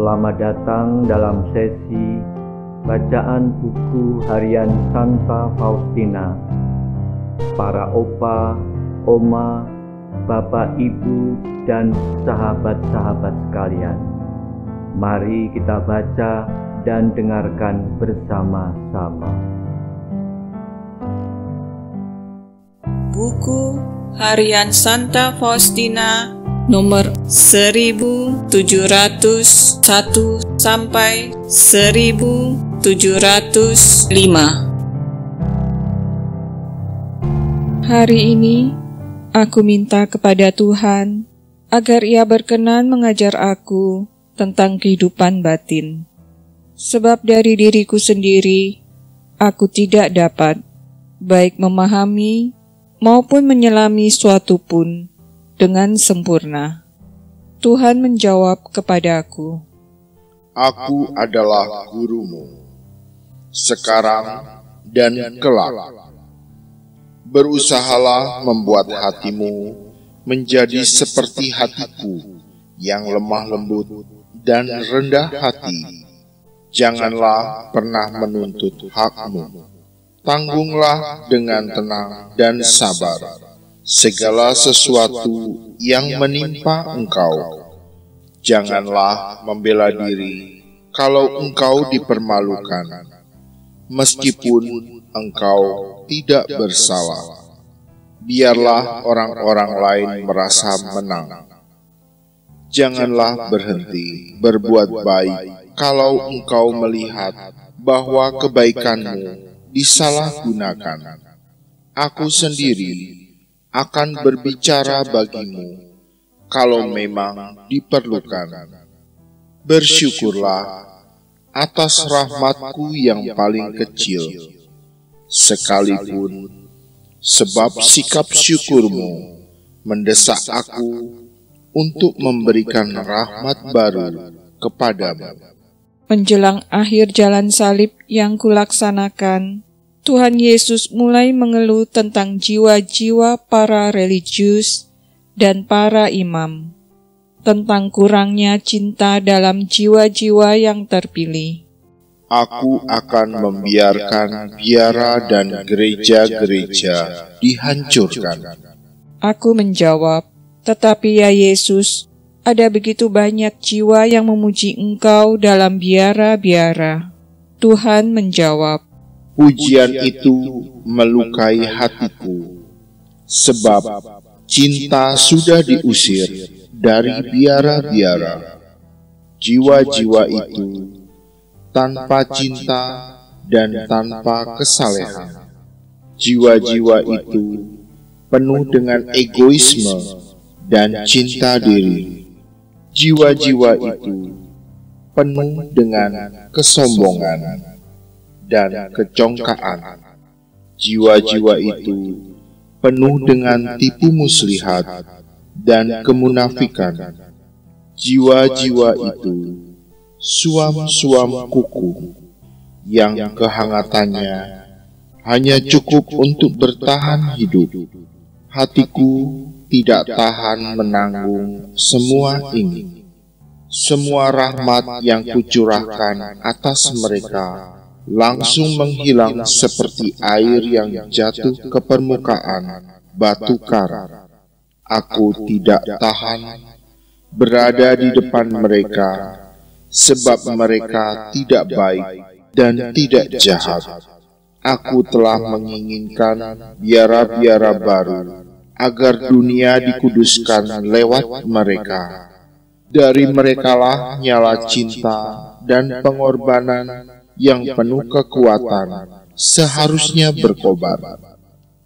Selamat datang dalam sesi bacaan buku harian Santa Faustina. Para opa, oma, bapak, ibu, dan sahabat-sahabat sekalian, mari kita baca dan dengarkan bersama-sama. Buku harian Santa Faustina nomor 1701 sampai 1705. Hari ini aku minta kepada Tuhan agar Ia berkenan mengajar aku tentang kehidupan batin. Sebab dari diriku sendiri aku tidak dapat baik memahami maupun menyelami suatu pun dengan sempurna. Tuhan menjawab kepadaku, Aku adalah gurumu, sekarang dan kelak. Berusahalah membuat hatimu menjadi seperti hatiku yang lemah lembut dan rendah hati. Janganlah pernah menuntut hakmu. Tanggunglah dengan tenang dan sabar segala sesuatu yang menimpa engkau. Janganlah membela diri kalau engkau dipermalukan, meskipun engkau tidak bersalah. Biarlah orang-orang lain merasa menang. Janganlah berhenti berbuat baik kalau engkau melihat bahwa kebaikanmu disalahgunakan. Aku sendiri akan berbicara bagimu kalau memang diperlukan. Bersyukurlah atas rahmatku yang paling kecil, sekalipun sebab sikap syukurmu mendesak aku untuk memberikan rahmat baru kepadamu. Menjelang akhir jalan salib yang kulaksanakan, Tuhan Yesus mulai mengeluh tentang jiwa-jiwa para religius dan para imam, tentang kurangnya cinta dalam jiwa-jiwa yang terpilih. Aku akan membiarkan biara dan gereja-gereja dihancurkan. Aku menjawab, tetapi ya Yesus, ada begitu banyak jiwa yang memuji Engkau dalam biara-biara. Tuhan menjawab, Pujian itu melukai hatiku, sebab cinta sudah diusir dari biara-biara. Jiwa-jiwa itu tanpa cinta dan tanpa kesalehan. Jiwa-jiwa itu penuh dengan egoisme dan cinta diri. Jiwa-jiwa itu penuh dengan kesombongan dan kecongkaan. Jiwa-jiwa itu penuh dengan tipu muslihat dan kemunafikan. Jiwa-jiwa itu suam-suam kuku yang kehangatannya hanya cukup untuk bertahan hidup. Hatiku tidak tahan menanggung semua ini. Semua rahmat yang kucurahkan atas mereka langsung menghilang seperti air yang jatuh ke permukaan batu karang. Aku tidak tahan berada di depan mereka, sebab mereka tidak baik dan tidak jahat. Aku telah menginginkan biara-biara baru, agar dunia dikuduskan lewat mereka. Dari merekalah nyala cinta dan pengorbanan yang penuh kekuatan seharusnya berkobar.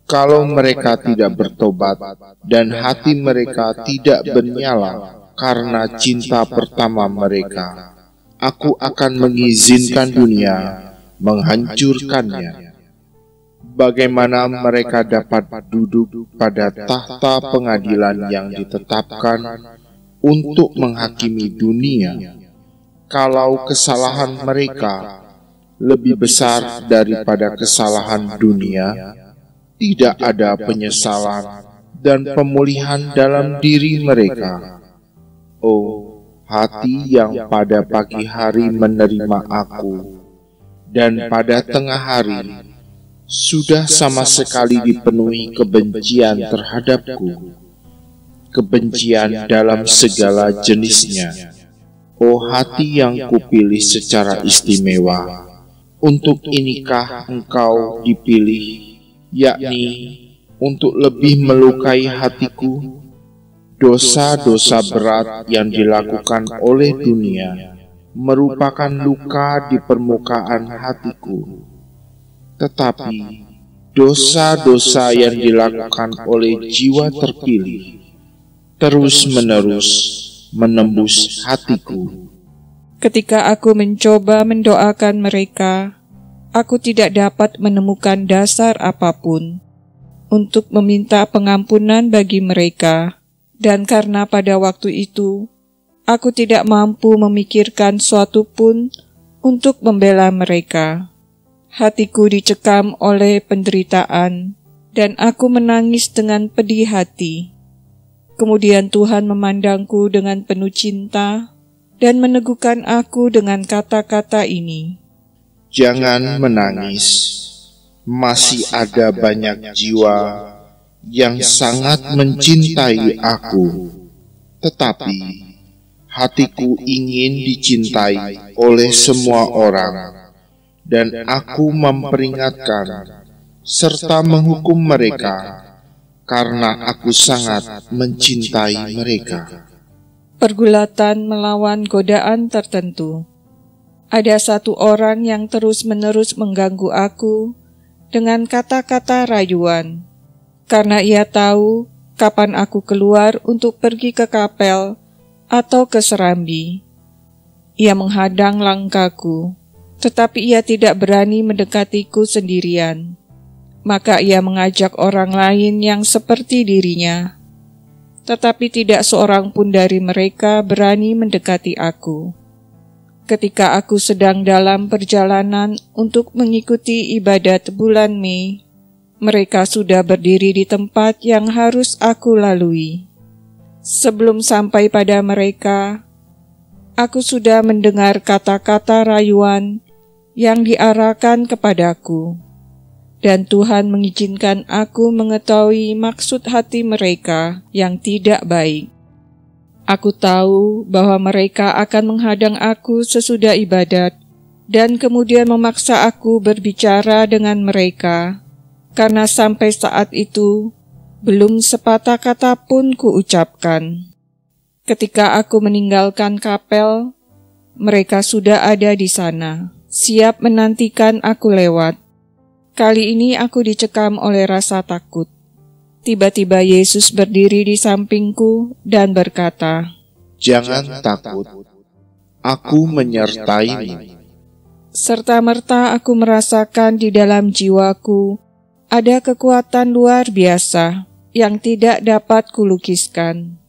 Kalau mereka tidak bertobat dan hati mereka tidak bernyala karena cinta pertama mereka, aku akan mengizinkan dunia menghancurkannya. Bagaimana mereka dapat duduk pada tahta pengadilan yang ditetapkan untuk menghakimi dunia, kalau kesalahan mereka lebih besar daripada kesalahan dunia? Tidak ada penyesalan dan pemulihan dalam diri mereka. Oh, hati yang pada pagi hari menerima aku, dan pada tengah hari sudah sama sekali dipenuhi kebencian terhadapku, kebencian dalam segala jenisnya. Oh hati yang kupilih secara istimewa, untuk inikah engkau dipilih, yakni untuk lebih melukai hatiku? Dosa-dosa berat yang dilakukan oleh dunia merupakan luka di permukaan hatiku, tetapi dosa-dosa yang dilakukan oleh jiwa terpilih terus-menerus menembus hatiku. Ketika aku mencoba mendoakan mereka, aku tidak dapat menemukan dasar apapun untuk meminta pengampunan bagi mereka. Dan karena pada waktu itu, aku tidak mampu memikirkan suatu pun untuk membela mereka. Hatiku dicekam oleh penderitaan, dan aku menangis dengan pedih hati. Kemudian Tuhan memandangku dengan penuh cinta, dan meneguhkan aku dengan kata-kata ini. Jangan menangis, masih ada banyak jiwa yang sangat mencintai aku, tetapi hatiku ingin dicintai oleh semua orang, dan aku memperingatkan serta menghukum mereka karena aku sangat mencintai mereka. Pergulatan melawan godaan tertentu. Ada satu orang yang terus-menerus mengganggu aku dengan kata-kata rayuan. Karena ia tahu kapan aku keluar untuk pergi ke kapel atau ke serambi. Ia menghadang langkahku, tetapi ia tidak berani mendekatiku sendirian. Maka ia mengajak orang lain yang seperti dirinya, tetapi tidak seorang pun dari mereka berani mendekati aku. Ketika aku sedang dalam perjalanan untuk mengikuti ibadat bulan Mei, mereka sudah berdiri di tempat yang harus aku lalui. Sebelum sampai pada mereka, aku sudah mendengar kata-kata rayuan yang diarahkan kepadaku, dan Tuhan mengizinkan aku mengetahui maksud hati mereka yang tidak baik. Aku tahu bahwa mereka akan menghadang aku sesudah ibadat, dan kemudian memaksa aku berbicara dengan mereka, karena sampai saat itu, belum sepatah kata pun kuucapkan. Ketika aku meninggalkan kapel, mereka sudah ada di sana, siap menantikan aku lewat. Kali ini aku dicekam oleh rasa takut. Tiba-tiba Yesus berdiri di sampingku dan berkata, "Jangan takut, aku menyertaimu." Serta-merta aku merasakan di dalam jiwaku ada kekuatan luar biasa yang tidak dapat kulukiskan.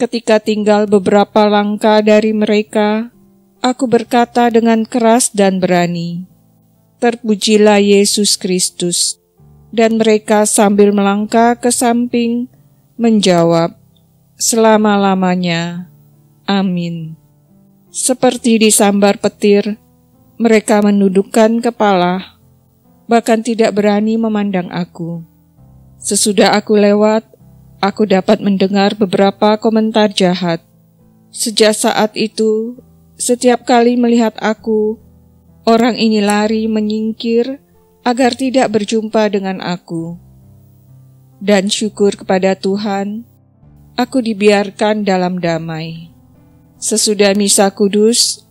Ketika tinggal beberapa langkah dari mereka, aku berkata dengan keras dan berani, "Terpujilah Yesus Kristus." Dan mereka sambil melangkah ke samping menjawab, "Selama-lamanya. Amin." Seperti disambar petir, mereka menundukkan kepala, bahkan tidak berani memandang aku. Sesudah aku lewat, aku dapat mendengar beberapa komentar jahat. Sejak saat itu, setiap kali melihat aku, orang ini lari menyingkir agar tidak berjumpa dengan aku. Dan syukur kepada Tuhan, aku dibiarkan dalam damai. Sesudah misa kudus,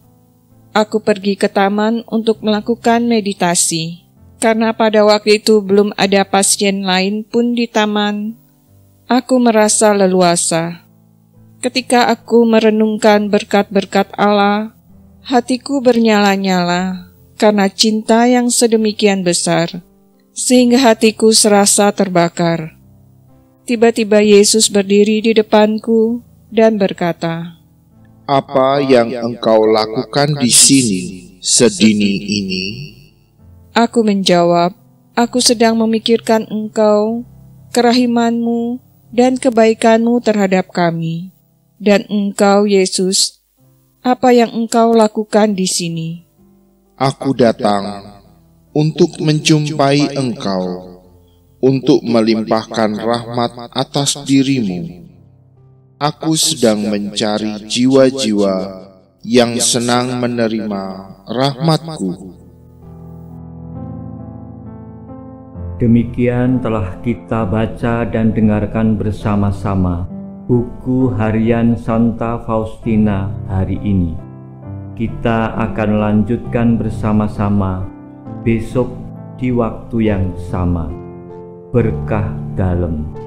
aku pergi ke taman untuk melakukan meditasi. Karena pada waktu itu belum ada pasien lain pun di taman, aku merasa leluasa. Ketika aku merenungkan berkat-berkat Allah, hatiku bernyala-nyala karena cinta yang sedemikian besar, sehingga hatiku serasa terbakar. Tiba-tiba Yesus berdiri di depanku dan berkata, "Apa yang engkau lakukan di sini sedini ini?" Aku menjawab, "Aku sedang memikirkan Engkau, kerahimanmu, dan kebaikanmu terhadap kami. Dan Engkau, Yesus, apa yang Engkau lakukan di sini? Aku datang untuk menjumpai Engkau, untuk melimpahkan rahmat atas dirimu. Aku sedang mencari jiwa-jiwa yang senang menerima rahmat-Ku. Demikian telah kita baca dan dengarkan bersama-sama buku harian Santa Faustina hari ini. Kita akan lanjutkan bersama-sama besok di waktu yang sama. Berkah dalam.